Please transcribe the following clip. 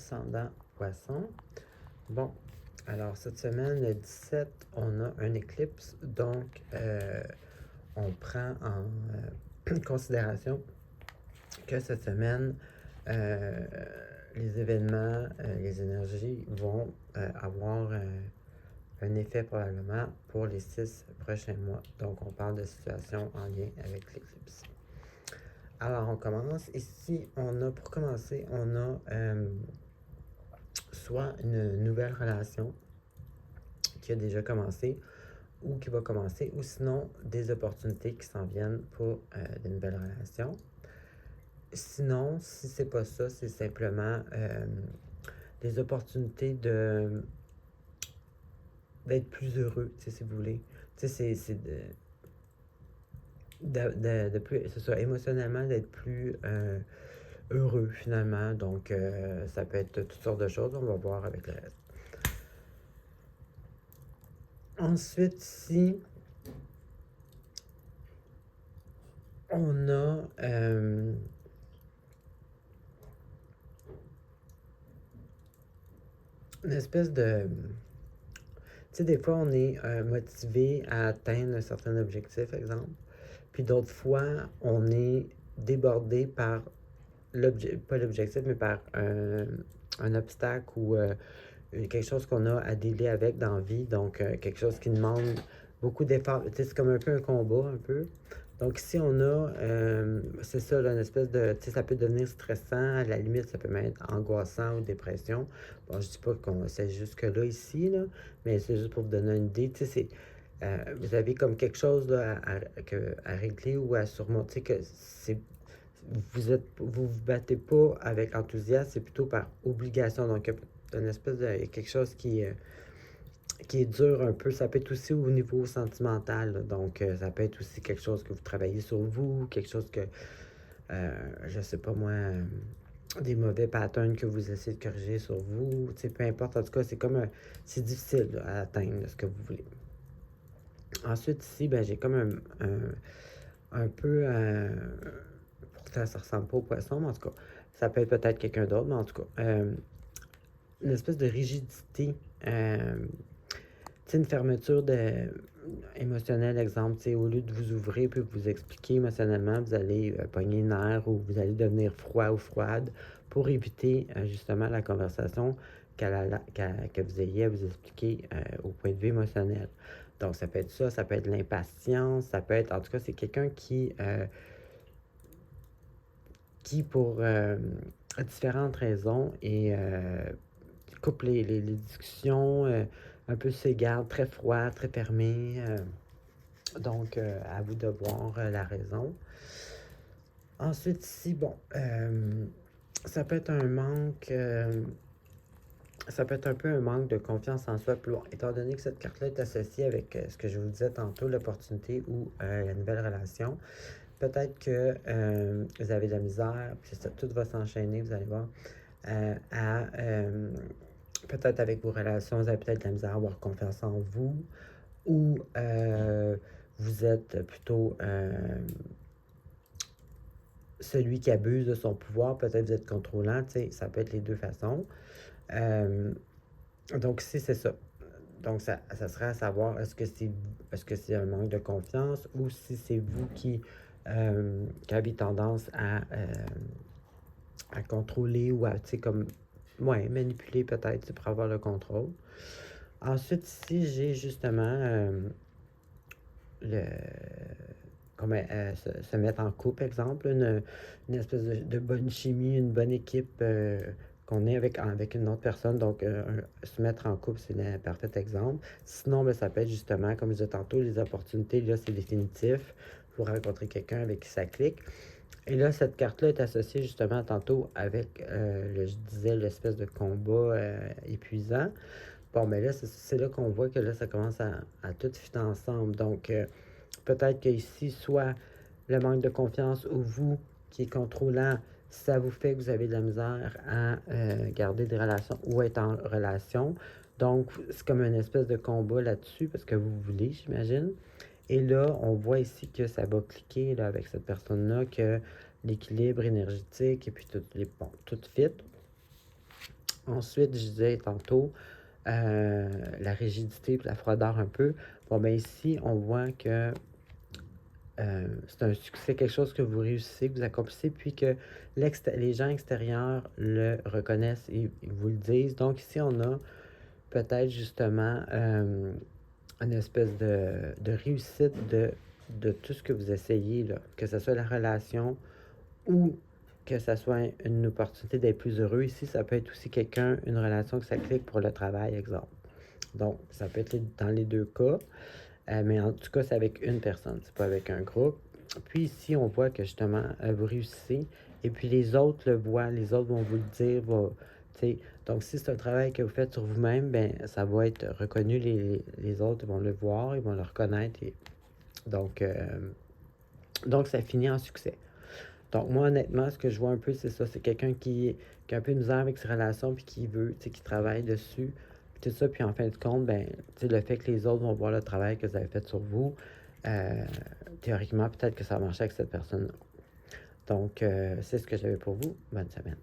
ascendant poisson. Bon, alors cette semaine, le 17, on a un éclipse, donc on prend en considération que cette semaine, les événements, les énergies vont avoir un effet probablement pour les 6 prochains mois. Donc on parle de situation en lien avec l'éclipse. Alors on commence. Ici, pour commencer, on a soit une nouvelle relation qui a déjà commencé ou qui va commencer, ou sinon des opportunités qui s'en viennent pour de nouvelles relations. Sinon, si c'est pas ça, c'est simplement des opportunités d'être plus heureux, si vous voulez. C'est de plus, c'est ça, émotionnellement, d'être plus heureux, finalement. Donc, ça peut être toutes sortes de choses. On va voir avec le reste. Ensuite, ici, on a une espèce de... Tu sais, des fois, on est motivé à atteindre un certain objectif, exemple. Puis d'autres fois, on est débordé par pas l'objectif, mais par un obstacle ou quelque chose qu'on a à dealer avec dans la vie. Donc, quelque chose qui demande beaucoup d'efforts. Tu sais, c'est comme un peu un combat, un peu. Donc, ici, on a, c'est ça, là, une espèce de, tu sais, ça peut devenir stressant, à la limite, ça peut même être angoissant ou dépression. Bon, je dis pas qu'on c'est jusque-là ici, là, mais c'est juste pour vous donner une idée. Tu sais, vous avez comme quelque chose là, à régler ou à surmonter, que c'est, vous battez pas avec enthousiasme, c'est plutôt par obligation. Donc, il y a une espèce de, quelque chose qui est dur un peu. Ça peut être aussi au niveau sentimental, là. Donc, ça peut être aussi quelque chose que vous travaillez sur vous, quelque chose que, je sais pas moi, des mauvais patterns que vous essayez de corriger sur vous. Tu sais, peu importe. En tout cas, c'est comme c'est difficile là, à atteindre ce que vous voulez. Ensuite, ici, ben, j'ai comme un peu... pourtant, ça ressemble pas au poisson, mais en tout cas, ça peut être peut-être quelqu'un d'autre, mais en tout cas, une espèce de rigidité, une fermeture émotionnelle, exemple, au lieu de vous ouvrir puis vous expliquer émotionnellement, vous allez pogner une nerf ou vous allez devenir froid ou froide pour éviter justement la conversation que vous ayez à vous expliquer au point de vue émotionnel. Donc, ça peut être ça peut être l'impatience, ça peut être, en tout cas, c'est quelqu'un qui pour différentes raisons et coupe les discussions, un peu s'égare, très froid, très fermé. Donc, à vous de voir la raison. Ensuite, ici, bon, ça peut être un manque... ça peut être un peu un manque de confiance en soi. Puis bon, étant donné que cette carte-là est associée avec ce que je vous disais tantôt, l'opportunité ou la nouvelle relation, peut-être que vous avez de la misère, puis ça, tout va s'enchaîner, vous allez voir, peut-être avec vos relations, vous avez peut-être de la misère à avoir confiance en vous, ou vous êtes plutôt celui qui abuse de son pouvoir, peut-être vous êtes contrôlant, tu sais, ça peut être les deux façons. Donc ici, c'est ça. Donc, ça serait à savoir, est-ce que c'est un manque de confiance ou si c'est vous qui avez tendance à contrôler ou à, tu sais, comme, ouais, manipuler peut-être pour avoir le contrôle. Ensuite, ici, j'ai justement comment se mettre en couple, exemple, une espèce de bonne chimie, une bonne équipe qu'on est avec une autre personne. Donc, se mettre en couple, c'est un parfait exemple. Sinon, ben, ça peut être justement, comme je disais tantôt, les opportunités, là, c'est définitif. Vous rencontrez quelqu'un avec qui ça clique. Et là, cette carte-là est associée justement tantôt avec, je disais, l'espèce de combat épuisant. Bon, mais là, c'est là qu'on voit que là, ça commence à tout fitter ensemble. Donc, peut-être qu'ici, soit le manque de confiance ou vous qui est contrôlant, ça vous fait que vous avez de la misère à garder des relations ou être en relation. Donc, c'est comme une espèce de combat là-dessus parce que vous voulez, j'imagine. Et là, on voit ici que ça va cliquer là, avec cette personne-là, que l'équilibre énergétique et puis tout fit. Ensuite, je disais tantôt, la rigidité et la froideur un peu. Bon, ben ici, on voit que c'est un succès, quelque chose que vous réussissez, que vous accomplissez, puis que les gens extérieurs le reconnaissent et ils vous le disent. Donc ici, on a peut-être justement une espèce de réussite de tout ce que vous essayez, là, que ce soit la relation ou que ça soit une opportunité d'être plus heureux. Ici, ça peut être aussi quelqu'un, une relation que ça clique pour le travail, exemple. Donc, ça peut être dans les deux cas, mais en tout cas, c'est avec une personne, c'est pas avec un groupe. Puis ici, on voit que justement, vous réussissez, et puis les autres le voient, les autres vont vous le dire, donc si c'est un travail que vous faites sur vous-même, ben ça va être reconnu, les autres vont le voir, ils vont le reconnaître, et donc, donc ça finit en succès. Donc, moi, honnêtement, ce que je vois un peu, c'est ça. C'est quelqu'un qui a un peu de misère avec ses relations, puis qui veut, tu sais, qui travaille dessus, puis tout ça. Puis en fin de compte, ben, tu sais, le fait que les autres vont voir le travail que vous avez fait sur vous, euh, théoriquement, peut-être que ça va marcher avec cette personne-là. Donc, c'est ce que j'avais pour vous. Bonne semaine.